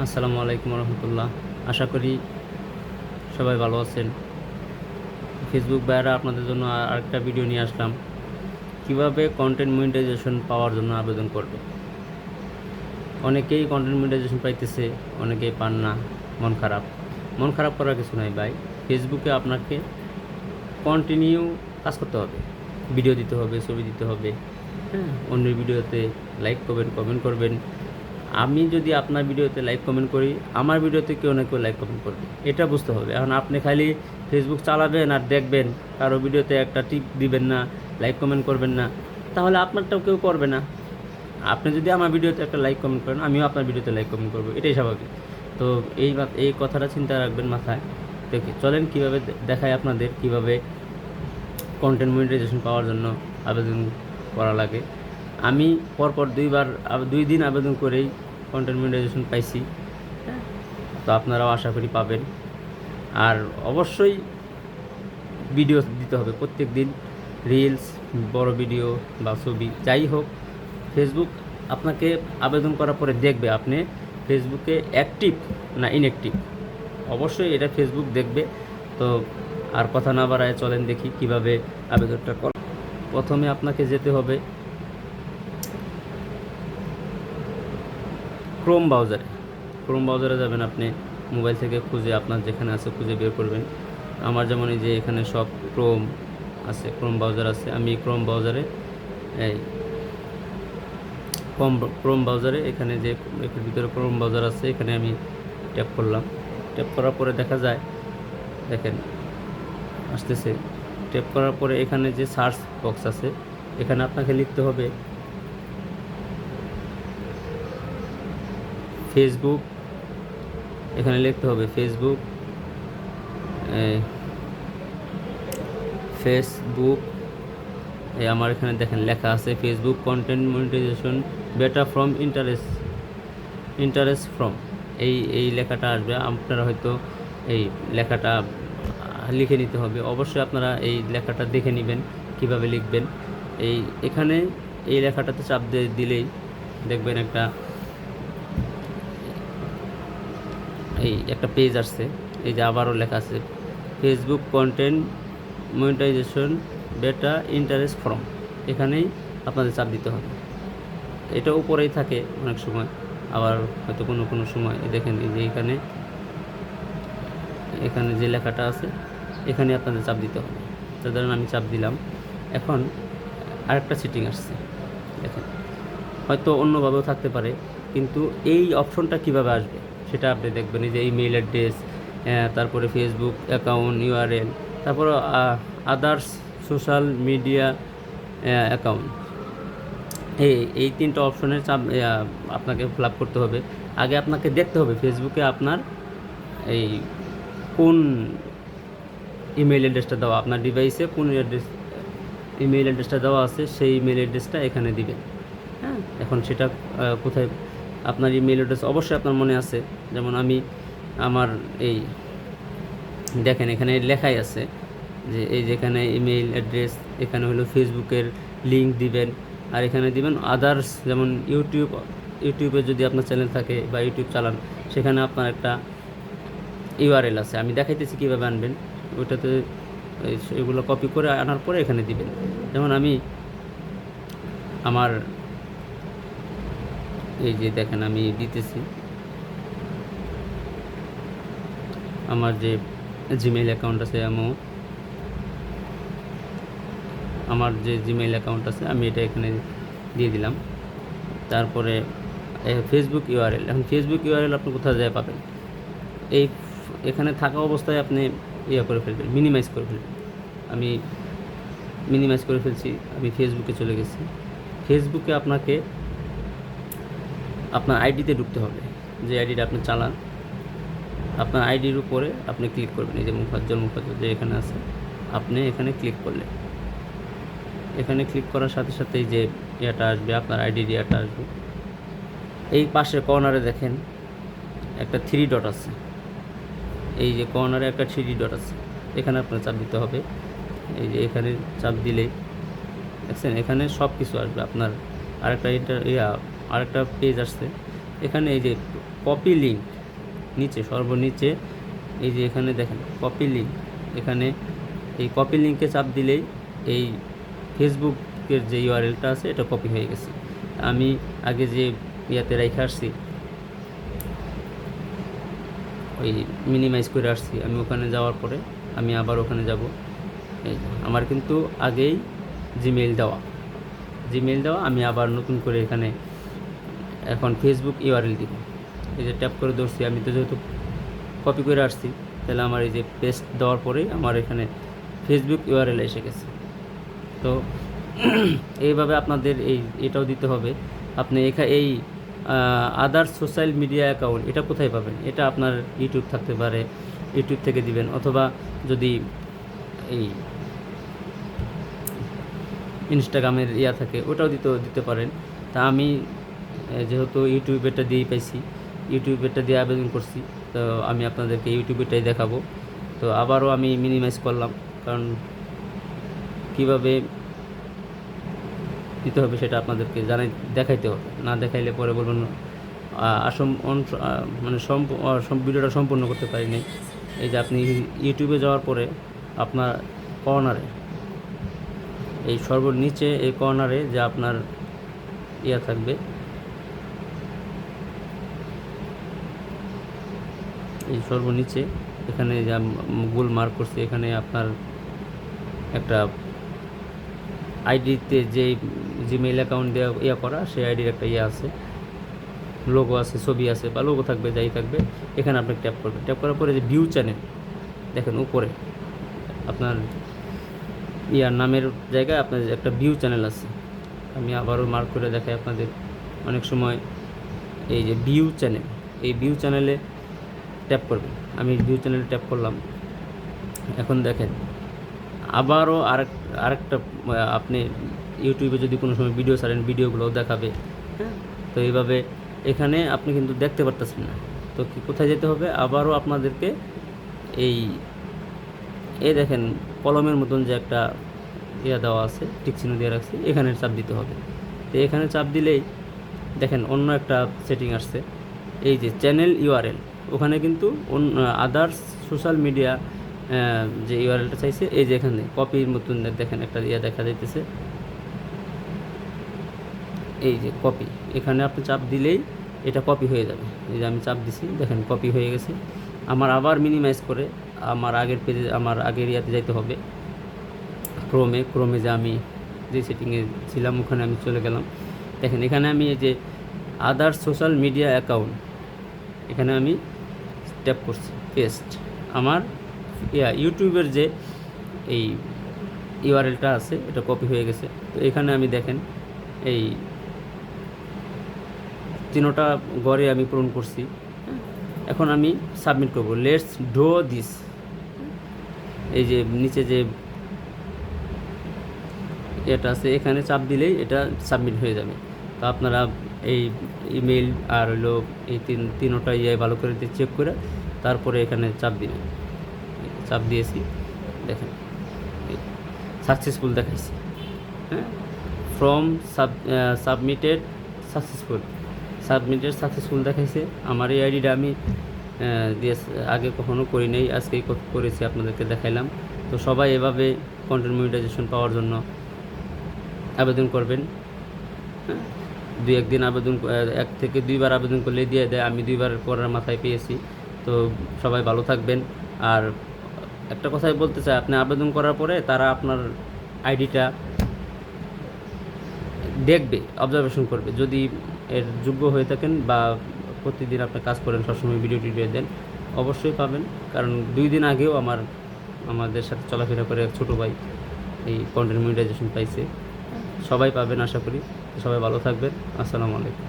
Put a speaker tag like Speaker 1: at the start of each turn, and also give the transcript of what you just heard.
Speaker 1: আসসালামু আলাইকুম রহমতুল্লাহ। আশা করি সবাই ভালো আছেন। ফেসবুক ভাইয়েরা আপনাদের জন্য আরেকটা ভিডিও নিয়ে আসলাম, কিভাবে কন্টেন্ট মনিটাইজেশন পাওয়ার জন্য আবেদন করবে। অনেকেই কন্টেন্ট মনিটাইজেশন পাইতেছে, অনেকেই পান না। মন খারাপ করার কিছু নাই ভাই। ফেসবুকে আপনাকে কন্টিনিউ কাজ করতে হবে, ভিডিও দিতে হবে, ছবি দিতে হবে। হ্যাঁ, অন্যের ভিডিওতে লাইক করবেন, কমেন্ট করবেন। আমি যদি আপনার ভিডিওতে লাইক কমেন্ট করি, আমার ভিডিওতে কেউ না কেউ লাইক কমেন্ট করবে, এটা বুঝতে হবে। এখন আপনি খালি ফেসবুক চালাবেন আর দেখবেন, কারো ভিডিওতে একটা টিপ দিবেন না, লাইক কমেন্ট করবেন না, তাহলে আপনারটাও কেউ করবে না। আপনি যদি আমার ভিডিওতে একটা লাইক কমেন্ট করেন, আমিও আপনার ভিডিওতে লাইক কমেন্ট করবো, এটাই স্বাভাবিক। তো এই কথাটা চিন্তা রাখবেন মাথায়। দেখে চলেন কীভাবে দেখায় আপনাদের কীভাবে কন্টেন্ট মনিটাইজেশন পাওয়ার জন্য আবেদন করা লাগে। আমি পরপর 2 দিন আবেদন করেই কন্টেন্ট মনিটাইজেশন পাইছি। হ্যাঁ, তো আপনারাও আশা করি পাবেন। আর অবশ্যই ভিডিও দিতে হবে প্রত্যেক দিন, রিলস, বড় ভিডিও বা ছবি যাই হোক। ফেসবুক আপনাকে আবেদন করার পরে দেখবে আপনি ফেসবুকে অ্যাক্টিভ না ইনঅ্যাক্টিভ, অবশ্যই এটা ফেসবুক দেখবে। তো আর কথা না বাড়ায় চলেন দেখি কিভাবে আবেদনটা করা। প্রথমে আপনাকে যেতে হবে ক্রোম ব্রাউজারে যাবেন। আপনি মোবাইল থেকে খুঁজে আপনার যেখানে আছে খুঁজে বের করবেন। আমার যেমন এই যে এখানে সব ক্রোম আছে, ক্রোম ব্রাউজার আছে। আমি এই ক্রোম ব্রাউজারে এখানে যে এর ভিতরে ক্রোম ব্রাউজার আছে, এখানে আমি ট্যাপ করলাম। ট্যাপ করার পরে দেখা যায়, দেখেন আসতেছে। ট্যাপ করার পরে এখানে যে সার্চ বক্স আছে, এখানে আপনাকে লিখতে হবে ফেসবুক। এখানে লিখতে হবে ফেসবুক এই আমার এখানে দেখেন লেখা আছে ফেসবুক কন্টেন্ট মনিটাইজেশন বেটা ফ্রম ইন্টারেস্ট ফ্রম। এই লেখাটা আসবে, আপনারা হয়তো এই লেখাটা লিখে নিতে হবে। অবশ্যই আপনারা এই লেখাটা দেখে নেবেন কিভাবে লিখবেন। এখানে এই লেখাটাতে চাপ দিলেই দেখবেন একটা পেজ আসছে। এই যে আবারও লেখা আছে Facebook content monetisation beta interest from. এখানেই আপনাদের চাপ দিতে হবে। এটা উপরেই থাকে অনেক সময়, আবার হয়তো কোনো সময় দেখেন এই যে এখানে যে লেখাটা আছে, এখানে আপনাদের চাপ দিতে হবে। সাধারণ আমি চাপ দিলাম। এখন আরেকটা সেটিং আসছে, দেখেন হয়তো অন্যভাবেও থাকতে পারে, কিন্তু এই অপশনটা কিভাবে আসবে সেটা আপনি দেখবেন। এই যে ইমেইল অ্যাড্রেস, তারপরে ফেসবুক অ্যাকাউন্ট ইউআরএল, তারপরে আদার্স সোশ্যাল মিডিয়া অ্যাকাউন্ট, এই 3টা অপশনের চাপ আপনাকে ফিল আপ করতে হবে। আগে আপনাকে দেখতে হবে ফেসবুকে আপনার এই কোন ইমেইল অ্যাড্রেসটা দেওয়া, আপনার ডিভাইসে কোন ইমেইল অ্যাড্রেসটা দেওয়া আছে, সেই ইমেইল অ্যাড্রেসটা এখানে দিবেন। হ্যাঁ, এখন সেটা কোথায় আপনার ইমেইল অ্যাড্রেস অবশ্যই আপনার মনে আছে। যেমন আমার দেখেন এখানে লেখাই আছে যে যেখানে ইমেইল অ্যাড্রেস, এখানে হলো ফেসবুকের লিঙ্ক দিবেন। আর এখানে দিবেন আদার্স, যেমন ইউটিউবে যদি আপনার চ্যানেল থাকে বা ইউটিউব চালান, সেখানে আপনার একটা ইউআরএল আছে। আমি দেখাইতেছি কীভাবে আনবেন। ওইটাতে এগুলো কপি করে আনার পরে এখানে দিবেন। যেমন আমি আমার এই যে দেখেন আমি দিতেছি আমার যে জিমেইল অ্যাকাউন্ট আছে, আমার যে জিমেইল অ্যাকাউন্ট আছে আমি এটা এখানে দিয়ে দিলাম। তারপরে ফেসবুক ইউআরএল। এখন ফেসবুক ইউআরএল আপনি কোথায় যায় পাবেন? এখানে থাকা অবস্থায় আপনি করে ফেলবেন, মিনিমাইজ করে ফেলবেন। আমি মিনিমাইজ করে ফেলছি, আমি ফেসবুকে চলে গেছি। ফেসবুকে আপনাকে আপনার আইডিতে ঢুকতে হবে, যে আইডিটা আপনি চালান। আপনার আইডির উপরে আপনি ক্লিক করবেন, এই যে মুখাজ্জল যে এখানে আছে, আপনি এখানে ক্লিক করলেন। এখানে ক্লিক করার সাথে সাথেই যে ইয়েটা আসবে, আপনার আইডির ইয়েটা আসবে। এই পাশে কর্নারে দেখেন একটা 3 ডট আছে, এই যে কর্নারে একটা 3 ডট আছে, এখানে আপনার চাপ দিতে হবে। এই যে এখানে চাপ দিলেই দেখছেন এখানে সব কিছু আসবে আপনার। আরেকটা পেজ আসছে, এখানে এই যে কপি লিঙ্ক নিচে সর্বনিচে এই যে এখানে দেখেন কপি লিঙ্ক, এখানে এই কপি লিঙ্কে চাপ দিলেই এই ফেসবুকের যে ইউআরএলটা আছে এটা কপি হয়ে গেছে। আমি আগে যে ইয়াতে রেখে আসছি, ওই মিনিমাইজ করে আসছি, আমি ওখানে যাওয়ার পরে আমি আবার ওখানে যাব। এই আমার কিন্তু আগেই জিমেইল দেওয়া, আমি আবার নতুন করে এখানে এখন ফেসবুক ইউআরএল দিব। এই যে ট্যাপ করে ধরছি, আমি তো যেহেতু কপি করে আসছি, তাহলে আমার এই যে পেস্ট দেওয়ার পরেই আমার এখানে ফেসবুক ইউআরএল এসে গেছে। তো এইভাবে আপনাদের এটাও দিতে হবে। আপনি এই আদার সোশ্যাল মিডিয়া অ্যাকাউন্ট এটা কোথায় পাবেন? এটা আপনার ইউটিউব থাকতে পারে, ইউটিউব থেকে দিবেন, অথবা যদি এই ইনস্টাগ্রামের থাকে ওটাও দিতে পারেন। তা আমি যেহেতু ইউটিউবেরটা দিয়েই পাইছি, ইউটিউবেরটা দিয়ে আবেদন করছি, তো আমি আপনাদেরকে ইউটিউবেরটাই দেখাবো। তো আবারও আমি মিনিমাইজ করলাম, কারণ কীভাবে দিতে হবে সেটা আপনাদেরকে দেখাইতে হবে, না দেখাইলে পরে বলবেন ভিডিওটা সম্পূর্ণ করতে পারিনি। এই যে আপনি ইউটিউবে যাওয়ার পরে আপনার কর্নারে, এই সর্বনিচে এই কর্নারে যে আপনার থাকবে, এই সর্বনিচে এখানে যা গুগল মার্ক করছে, এখানে আপনার একটা আইডিতে যে জিমেইল অ্যাকাউন্ট দেওয়া করা, সেই আইডির একটা আছে, লোগো আছে, ছবি আছে, বা লোগো থাকবে, যাই থাকবে, এখানে আপনি ট্যাপ করবেন। ট্যাপ করার পরে যে ভিউ চ্যানেল দেখেন উপরে আপনার নামের জায়গায় আপনার একটা ভিউ চ্যানেল আছে। আমি আবারও মার্ক করে দেখাই আপনাদের। অনেক সময় এই যে ভিউ চ্যানেল, এই ভিউ চ্যানেলে ট্যাপ করবেন। আমি ভিউ চ্যানেলে ট্যাপ করলাম। এখন দেখেন আবারও আরেকটা আপনি ইউটিউবে যদি কোনো সময় ভিডিও ছাড়েন, ভিডিওগুলোও দেখাবে। হ্যাঁ, তো এইভাবে এখানে আপনি কিন্তু দেখতে পারতেছেন না। তো কোথায় যেতে হবে? আবারও আপনাদেরকে এই দেখেন কলমের মতন যে একটা দেওয়া আছে, টিক চিহ্ন দিয়ে রাখছি, এখানে চাপ দিতে হবে। তো এখানে চাপ দিলেই দেখেন অন্য একটা সেটিং আসছে, এই যে চ্যানেল ইউআরএল, ওখানে কিন্তু আদার্স সোশ্যাল মিডিয়া যে ইউআরএলটা চাইছে, এই যে এখানে কপির মতন দেখেন একটা দেখা যাইতেছে, এই যে কপি, এখানে আপনি চাপ দিলেই এটা কপি হয়ে যাবে। এই যে আমি চাপ দিছি, দেখেন কপি হয়ে গেছে। আমার আবার মিনিমাইজ করে আমার আগের পেজে, আমার আগের যাইতে হবে, ক্রোমে যে আমি যে সেটিংয়ে ছিলাম ওখানে আমি চলে গেলাম। দেখেন এখানে আমি এই যে আদার সোশ্যাল মিডিয়া অ্যাকাউন্ট, এখানে আমি ট্যাপ করছি, পেস্ট, আমার ইউটিউবের যে এই ইউআরএলটা আছে এটা কপি হয়ে গেছে। তো এখানে আমি দেখেন এই তিনোটা ঘরে আমি পূরণ করছি। এখন আমি সাবমিট করব, লেটস ডু দিস। এই যে নিচে যে এটা আছে, এখানে চাপ দিলেই এটা সাবমিট হয়ে যাবে। তো আপনারা এই ইমেল আর হলো এই তিনোটা ভালো করে চেক করে তারপরে এখানে চাপ দিবেন। চাপ দিয়েছি, দেখেন সাকসেসফুল দেখাইছি। হ্যাঁ, ফ্রম সাবমিটেড সাকসেসফুল দেখাইছে। আমার এই আইডিটা আমি আগে কখনো করি নাই, আজকেই করেছি, আপনাদেরকে দেখাইলাম। তো সবাই এভাবে কন্টেন্ট মনিটাইজেশন পাওয়ার জন্য আবেদন করবেন। হ্যাঁ, 2-1 দিন আবেদন, 1 থেকে 2 বার আবেদন করলে দিয়ে দেয়। আমি 2 বার করার মাথায় পেয়েছি। তো সবাই ভালো থাকবেন। আর একটা কথাই বলতে চাই, আপনি আবেদন করার পরে তারা আপনার আইডিটা দেখবে, অবজারভেশন করবে। যদি এর যোগ্য হয়ে থাকেন বা প্রতিদিন আপনি কাজ করেন, সবসময় ভিডিও দেন, অবশ্যই পাবেন। কারণ 2 দিন আগেও আমাদের সাথে চলাফেরা করে এক ছোটো ভাই এই কন্টেন্ট মনিটাইজেশন পাইছে। সবাই পাবেন আশা করি। সবাই ভালো থাকবেন। আসসালামু আলাইকুম।